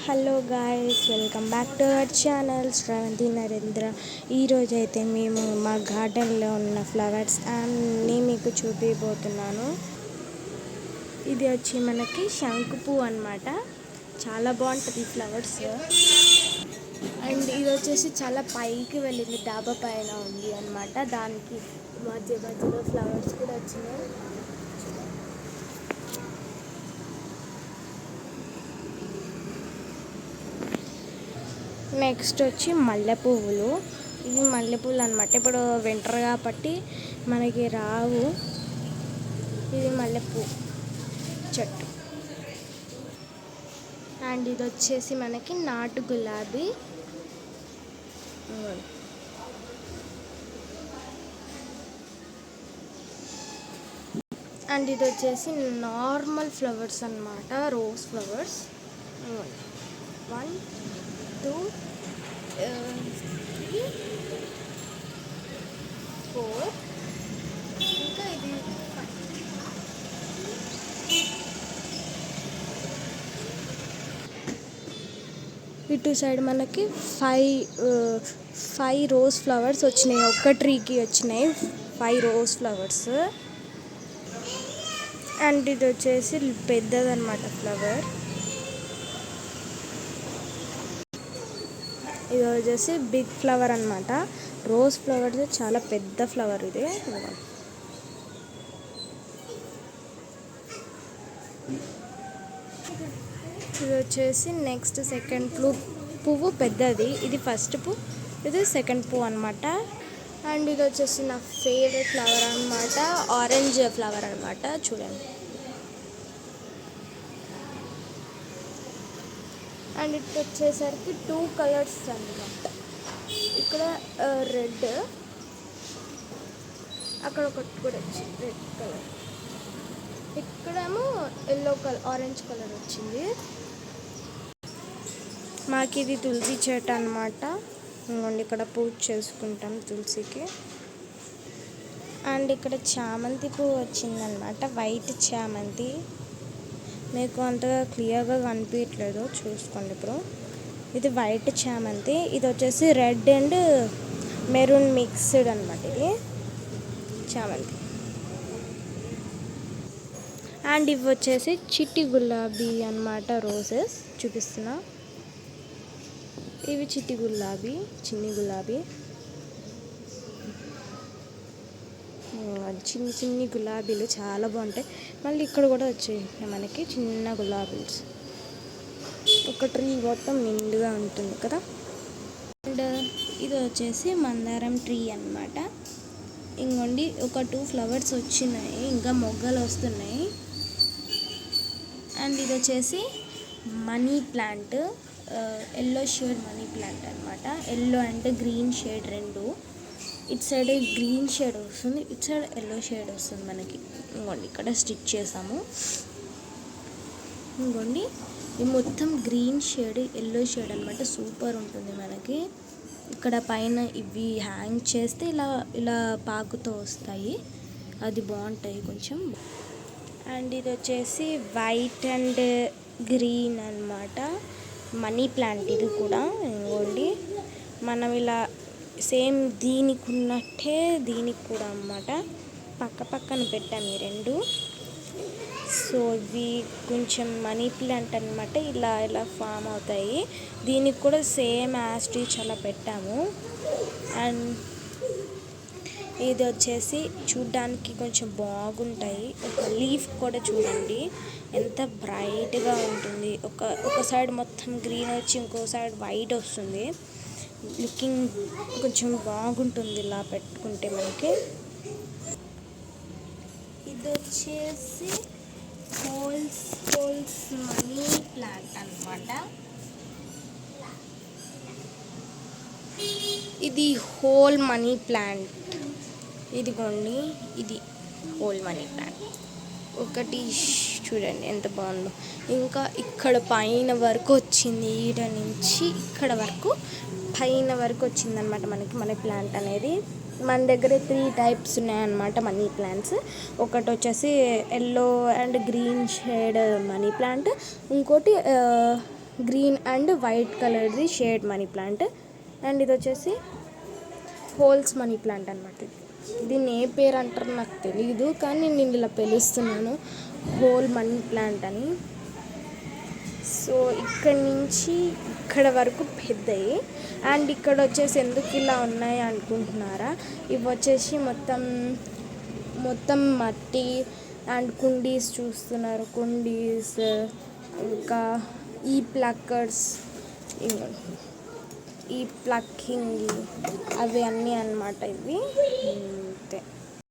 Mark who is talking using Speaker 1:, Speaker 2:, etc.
Speaker 1: Hello guys, welcome back to our channel Sravanthi Narendra. ఈరోజు అయితే మేము మా గార్డెన్లో ఉన్న ఫ్లవర్స్ అన్నీ మీకు చూపిపోతున్నాను. ఇది వచ్చి మనకి శంకు పువ్వు అనమాట. చాలా బాగుంటుంది ఫ్లవర్స్. అండ్ ఇది వచ్చేసి చాలా పైకి వెళ్ళింది, డాబా పైన ఉంది అనమాట. దానికి మధ్యలో ఫ్లవర్స్ కూడా వచ్చినాయి. నెక్స్ట్ వచ్చి మల్లె పువ్వులు. ఇవి మల్లె పువ్వులు అనమాట. ఇప్పుడు వింటర్ కాబట్టి మనకి రావు. ఇది మల్లెపూ చెట్టు. అండ్ ఇది వచ్చేసి మనకి నాటు గులాబీ. అండ్ ఇది వచ్చేసి నార్మల్ ఫ్లవర్స్ అన్నమాట, రోజ్ ఫ్లవర్స్. 1 2 3 4 ఇంకా ఇది 5. ఇటు సైడ్ మనకి 5 రోజ్ ఫ్లవర్స్ వచ్చినాయి. ఒక్క ట్రీకి వచ్చినాయి 5 రోజ్ ఫ్లవర్స్. అండ్ ఇది వచ్చేసి పెద్దదన్నమాట ఫ్లవర్. ఇది వచ్చేసి బిగ్ ఫ్లవర్ అనమాట. రోజ్ ఫ్లవర్ చాలా పెద్ద ఫ్లవర్ ఇది. ఇది వచ్చేసి నెక్స్ట్ సెకండ్ పువ్వు పెద్దది. ఇది ఫస్ట్ పువ్వు, ఇది సెకండ్ పువ్వు అనమాట. అండ్ ఇది వచ్చేసి నా ఫేవరెట్ ఫ్లవర్ అనమాట, ఆరెంజ్ ఫ్లవర్ అనమాట. చూడండి. అండ్ ఇటు వచ్చేసరికి 2 కలర్స్ అన్నమాట. ఇక్కడ రెడ్, అక్కడ ఒకటి కూడా వచ్చింది రెడ్ కలర్. ఇక్కడేమో ఎల్లో కలర్, ఆరెంజ్ కలర్ వచ్చింది. మాకు ఇది తులసి చెట్టు అనమాట. ఇక్కడ పూజ చేసుకుంటాం తులసికి. అండ్ ఇక్కడ చామంతి పువ్వు వచ్చిందనమాట, వైట్ చామంతి. మీకు అంతగా క్లియర్గా కనిపించట్లేదు, చూసుకోండి. ఇప్పుడు ఇది వైట్ చామంతి. ఇది వచ్చేసి రెడ్ అండ్ మెరూన్ మిక్స్డ్ అనమాట ఇది చామంతి. అండ్ ఇవి వచ్చేసి చిట్టి గులాబీ అనమాట, రోజెస్ చూపిస్తున్నా. ఇవి చిట్టి గులాబీ, చిన్ని గులాబీ, చిన్ని గులాబీలు చాలా బాగుంటాయి. మళ్ళీ ఇక్కడ కూడా వచ్చాయి మనకి చిన్న గులాబీలు. ఒక ట్రీ మొత్తం నిండుగా ఉంటుంది కదా. అండ్ ఇది వచ్చేసి మందారం ట్రీ అన్నమాట. ఇంకోండి ఒక 2 ఫ్లవర్స్ వచ్చినాయి, ఇంకా మొగ్గలు వస్తున్నాయి. అండ్ ఇది వచ్చేసి money plant, yellow shade money plant అనమాట. ఎల్లో అండ్ గ్రీన్ షేడ్ రెండు. ఇటు సైడ్ గ్రీన్ షేడ్ వస్తుంది, ఇటు సైడ్ ఎల్లో షేడ్ వస్తుంది మనకి. ఇంకోండి ఇక్కడ స్టిచ్ చేసాము. ఇంకోండి ఇది మొత్తం గ్రీన్ షేడ్, ఎల్లో షేడ్ అనమాట. సూపర్ ఉంటుంది మనకి. ఇక్కడ పైన ఇవి హ్యాంగ్ చేస్తే ఇలా పాకుతో వస్తాయి, అది బాగుంటాయి కొంచెం. అండ్ ఇది వచ్చేసి వైట్ అండ్ గ్రీన్ అనమాట, మనీ ప్లాంట్. ఇది కూడా ఇంకోండి మనం ఇలా సేమ్ దీనికి ఉన్నట్టే దీనికి కూడా అన్నమాట. పక్కన పెట్టాము ఈ రెండు. సో ఇవి కొంచెం మనీ ప్లాంట్ అనమాట, ఇలా ఫామ్ అవుతాయి. దీనికి కూడా సేమ్ యాస్టీచ్ అలా పెట్టాము. అండ్ ఇది వచ్చేసి చూడ్డానికి కొంచెం బాగుంటాయి. ఒక లీఫ్ కూడా చూడండి ఎంత బ్రైట్గా ఉంటుంది. ఒక సైడ్ మొత్తం గ్రీన్ వచ్చి ఇంకో సైడ్ వైట్ వస్తుంది. లుకింగ్ కొంచెం బాగుంటుంది ఇలా పెట్టుకుంటే మనకి. ఇది వచ్చేసి హోల్స్ మనీ ప్లాంట్ అనమాట. ఇది హోల్ మనీ ప్లాంట్. ఇదిగోండి, ఇది హోల్ మనీ ప్లాంట్. ఒకటి చూడండి ఎంత బాగుందో. ఇంకా ఇక్కడ పైన వరకు వచ్చింది, ఈడ నుంచి ఇక్కడ వరకు పైన వరకు వచ్చిందనమాట మనకి మనీ ప్లాంట్ అనేది. మన దగ్గర 3 టైప్స్ ఉన్నాయన్నమాట మనీ ప్లాంట్స్. ఒకటి వచ్చేసి yellow and green shade money plant, ఇంకోటి గ్రీన్ అండ్ వైట్ కలర్ది షేడ్ మనీ ప్లాంట్. అండ్ ఇది వచ్చేసి హోల్స్ మనీ ప్లాంట్ అనమాట. దీన్ని ఏ పేరు అంటారో నాకు తెలీదు, కానీ నేను ఇలా పిలుస్తున్నాను హోల్ మనీ ప్లాంట్ అని. సో ఇక్కడి నుంచి ఇక్కడ వరకు పెద్దవి. అండ్ ఇక్కడ వచ్చేసి ఎందుకు ఇలా ఉన్నాయి అనుకుంటున్నారా, ఇవి వచ్చేసి మొత్తం మట్టి అండ్ కుండీస్ చూస్తున్నారు, కుండీస్ ఇంకా ఈ ప్లక్కర్స్, ఈ ప్లక్కింగ్ అవి అన్నీ అన్నమాట ఇవి. అంతే.